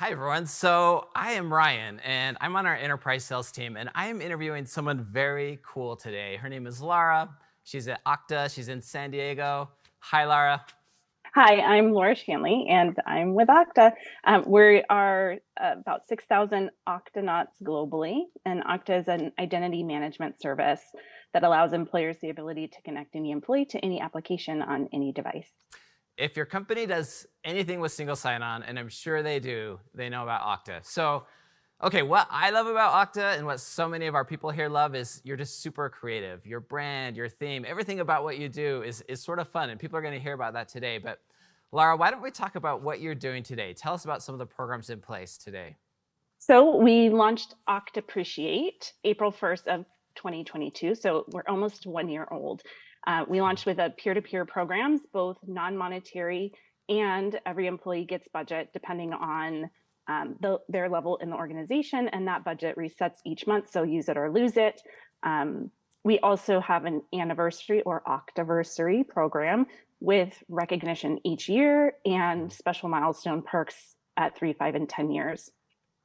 Hi, everyone. So I am Ryan, and I'm on our enterprise sales team, and I am interviewing someone very cool today. Her name is Lara. She's at Okta. She's in San Diego. Hi, Lara. Hi, I'm Laura Shanley, and I'm with Okta. We are about 6,000 Oktanauts globally, and Okta is an identity management service that allows employers the ability to connect any employee to any application on any device. If your company does anything with single sign-on, and I'm sure they do, they know about Okta. So, okay, what I love about Okta and what so many of our people here love is you're just super creative. Your brand, your theme, everything about what you do is sort of fun, and people are going to hear about that today. But Lara, why don't we talk about what you're doing today? Tell us about some of the programs in place today. So we launched Okta Appreciate April 1st of 2022. So we're almost 1 year old. We launched with a peer-to-peer programs, both non-monetary and every employee gets budget depending on their level in the organization, and that budget resets each month, so use it or lose it. We also have an anniversary or Oktaversary program with recognition each year and special milestone perks at 3, 5, and 10 years.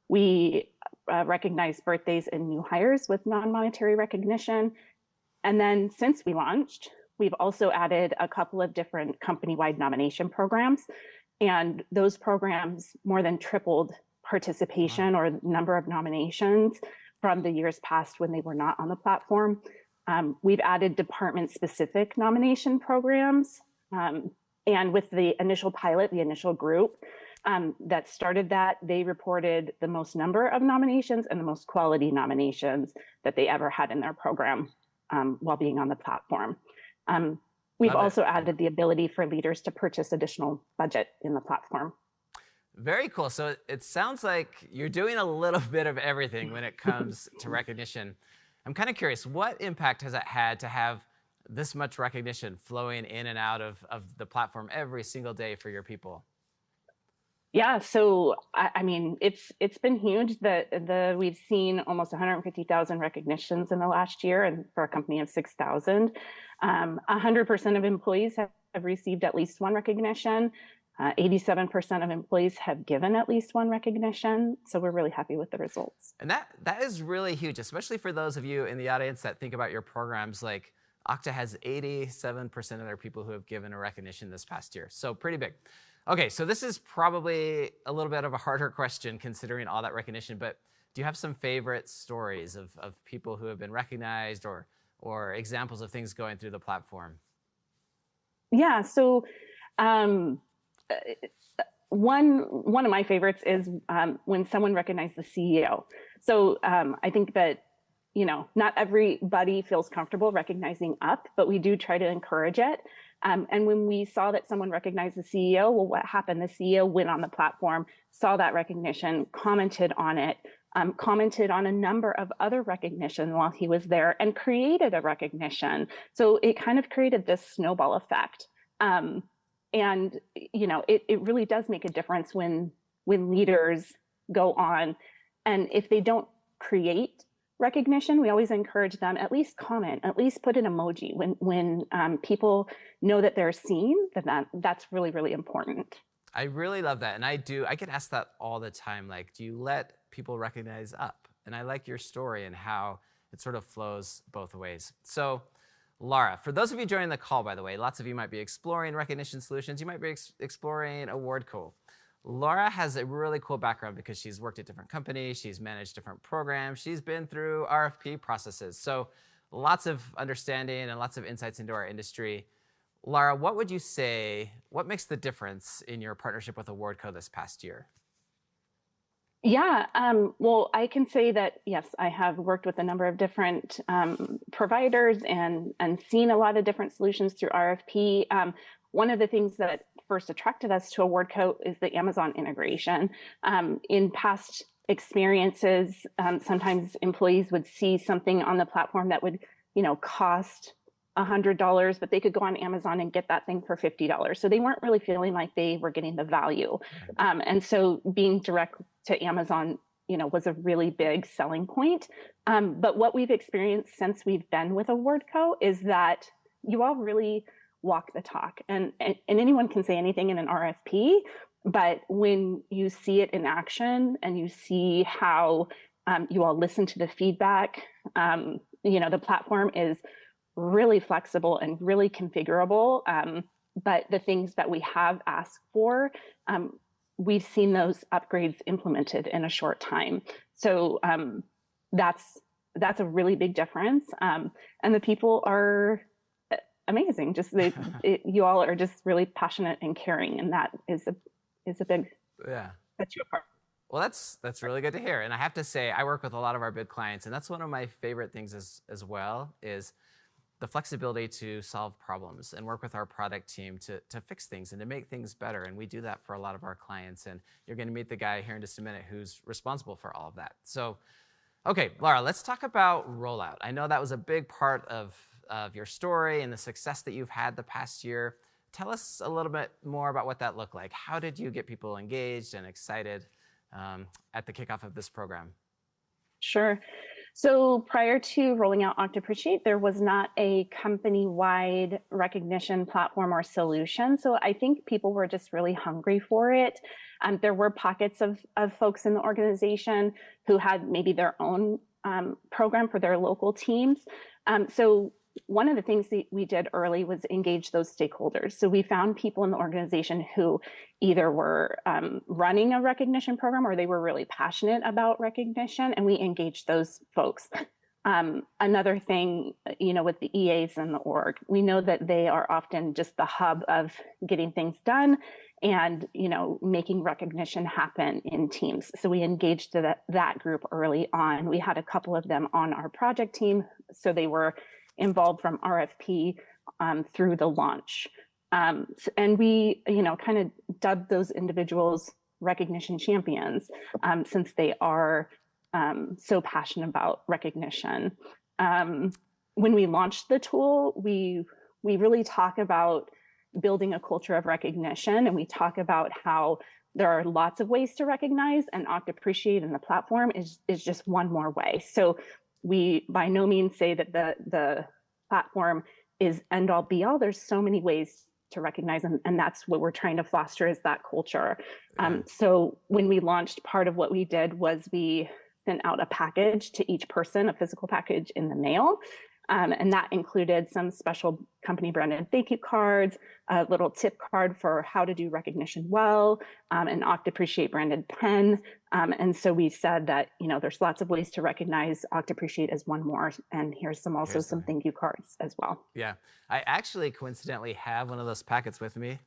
We recognize birthdays and new hires with non-monetary recognition. And then since we launched, we've also added a couple of different company-wide nomination programs. And those programs more than tripled participation or number of nominations from the years past when they were not on the platform. We've added department-specific nomination programs. And with the initial pilot, the initial group that started that, they reported the most number of nominations and the most quality nominations that they ever had in their program while being on the platform. We've also added the ability for leaders to purchase additional budget in the platform. Very cool. So it sounds like you're doing a little bit of everything when it comes to recognition. I'm kind of curious, what impact has it had to have this much recognition flowing in and out of the platform every single day for your people? Yeah, so I mean, it's been huge that we've seen almost 150,000 recognitions in the last year, and for a company of 6,000, 100% of employees have received at least one recognition. 87% of employees have given at least one recognition, so we're really happy with the results. And that is really huge, especially for those of you in the audience that think about your programs. Like Okta has 87% of their people who have given a recognition this past year, so pretty big. Okay, so this is probably a little bit of a harder question considering all that recognition, but do you have some favorite stories of people who have been recognized or examples of things going through the platform? Yeah, so one of my favorites is when someone recognized the CEO. So I think that not everybody feels comfortable recognizing up, but we do try to encourage it. And when we saw that someone recognized the CEO, well, what happened? The CEO went on the platform, saw that recognition, commented on it, commented on a number of other recognition while he was there, and created a recognition. So it kind of created this snowball effect. And it really does make a difference when leaders go on, and if they don't create recognition, we always encourage them at least comment, at least put an emoji when people know that they're seen. That's really, really important. I really love that, and I get asked that all the time. Like, do you let people recognize up? And I like your story and how it sort of flows both ways. So, Lara, for those of you joining the call, by the way, lots of you might be exploring recognition solutions. You might be exploring Awardco. Lara has a really cool background because she's worked at different companies, she's managed different programs, she's been through RFP processes. So lots of understanding and lots of insights into our industry. Lara, what would you say, what makes the difference in your partnership with Awardco this past year? Yeah, well, I can say that, yes, I have worked with a number of different providers and seen a lot of different solutions through RFP. One of the things that first attracted us to Awardco is the Amazon integration. In past experiences, sometimes employees would see something on the platform that would, cost $100, but they could go on Amazon and get that thing for $50. So they weren't really feeling like they were getting the value. And so being direct to Amazon, was a really big selling point. But what we've experienced since we've been with Awardco is that you all really walk the talk, and anyone can say anything in an RFP, But when you see it in action and you see how you all listen to the feedback, the platform is really flexible and really configurable. But the things that we have asked for, we've seen those upgrades implemented in a short time. So that's a really big difference. And the people are amazing. Just you all are just really passionate and caring, and that is a big sets you apart. Well, that's really good to hear. And I have to say, I work with a lot of our big clients, and that's one of my favorite things as well is the flexibility to solve problems and work with our product team to fix things and to make things better. And we do that for a lot of our clients. And you're going to meet the guy here in just a minute who's responsible for all of that. So, okay, Laura, let's talk about rollout. I know that was a big part of your story and the success that you've had the past year. Tell us a little bit more about what that looked like. How did you get people engaged and excited at the kickoff of this program? Sure. So prior to rolling out Okta Appreciate, there was not a company-wide recognition platform or solution. So I think people were just really hungry for it. There were pockets of folks in the organization who had maybe their own program for their local teams. So one of the things that we did early was engage those stakeholders. So we found people in the organization who either were running a recognition program or they were really passionate about recognition, and we engaged those folks. Another thing, with the EAs and the org, we know that they are often just the hub of getting things done and, making recognition happen in teams. So we engaged that group early on. We had a couple of them on our project team, so they were involved from RFP through the launch. And we, kind of dubbed those individuals recognition champions since they are so passionate about recognition. When we launched the tool, we really talk about building a culture of recognition, and we talk about how there are lots of ways to recognize, and Okta Appreciate and the platform is just one more way. So we by no means say that the platform is end all be all. There's so many ways to recognize, and that's what we're trying to foster is that culture. So when we launched, part of what we did was we sent out a package to each person, a physical package in the mail. And that included some special company branded thank you cards, a little tip card for how to do recognition well, an Okta Appreciate branded pen. And so we said that, there's lots of ways to recognize. Okta Appreciate as one more. And here's some thank you cards as well. Yeah, I actually coincidentally have one of those packets with me.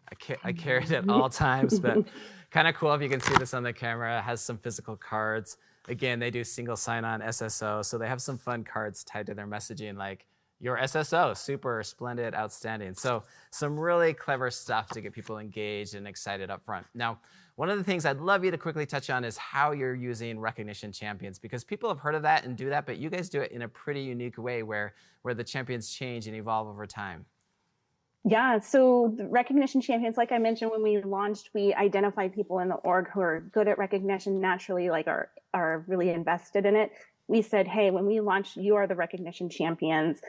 I carry it at all times, but kind of cool if you can see this on the camera. It has some physical cards. Again, they do single sign-on SSO, so they have some fun cards tied to their messaging like, your SSO, super, splendid, outstanding. So some really clever stuff to get people engaged and excited up front. Now, one of the things I'd love you to quickly touch on is how you're using recognition champions, because people have heard of that and do that, but you guys do it in a pretty unique way where the champions change and evolve over time. Yeah, so the recognition champions, like I mentioned, when we launched, we identified people in the org who are good at recognition naturally, like are really invested in it. We said, hey, when we launch, you are the recognition champions.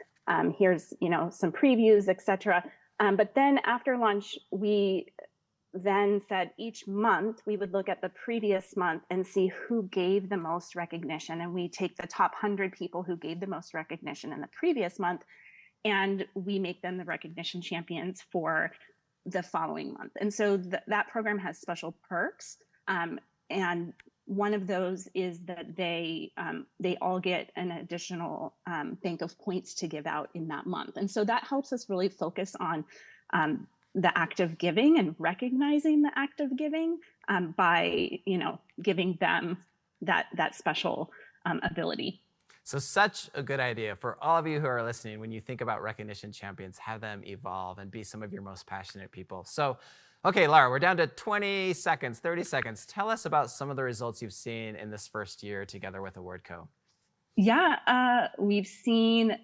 Here's, some previews, etc. But then after launch, we then said each month we would look at the previous month and see who gave the most recognition. And we take the top 100 people who gave the most recognition in the previous month, and we make them the recognition champions for the following month. And so that program has special perks. And one of those is that they all get an additional bank of points to give out in that month. And so that helps us really focus on the act of giving and recognizing the act of giving by, giving them that special ability. So such a good idea for all of you who are listening. When you think about recognition champions, have them evolve and be some of your most passionate people. So, okay, Laura, we're down to 20 seconds, 30 seconds. Tell us about some of the results you've seen in this first year together with Awardco. Yeah, we've seen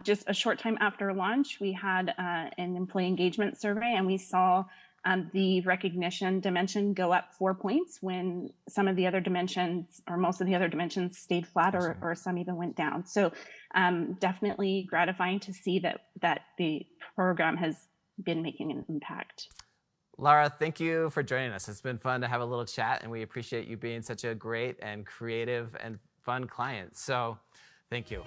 just a short time after launch, we had an employee engagement survey, and we saw the recognition dimension go up 4 points when some of the other dimensions, or most of the other dimensions, stayed flat, or some even went down. So definitely gratifying to see that the program has been making an impact. Lara, thank you for joining us. It's been fun to have a little chat, and we appreciate you being such a great and creative and fun client. So thank you.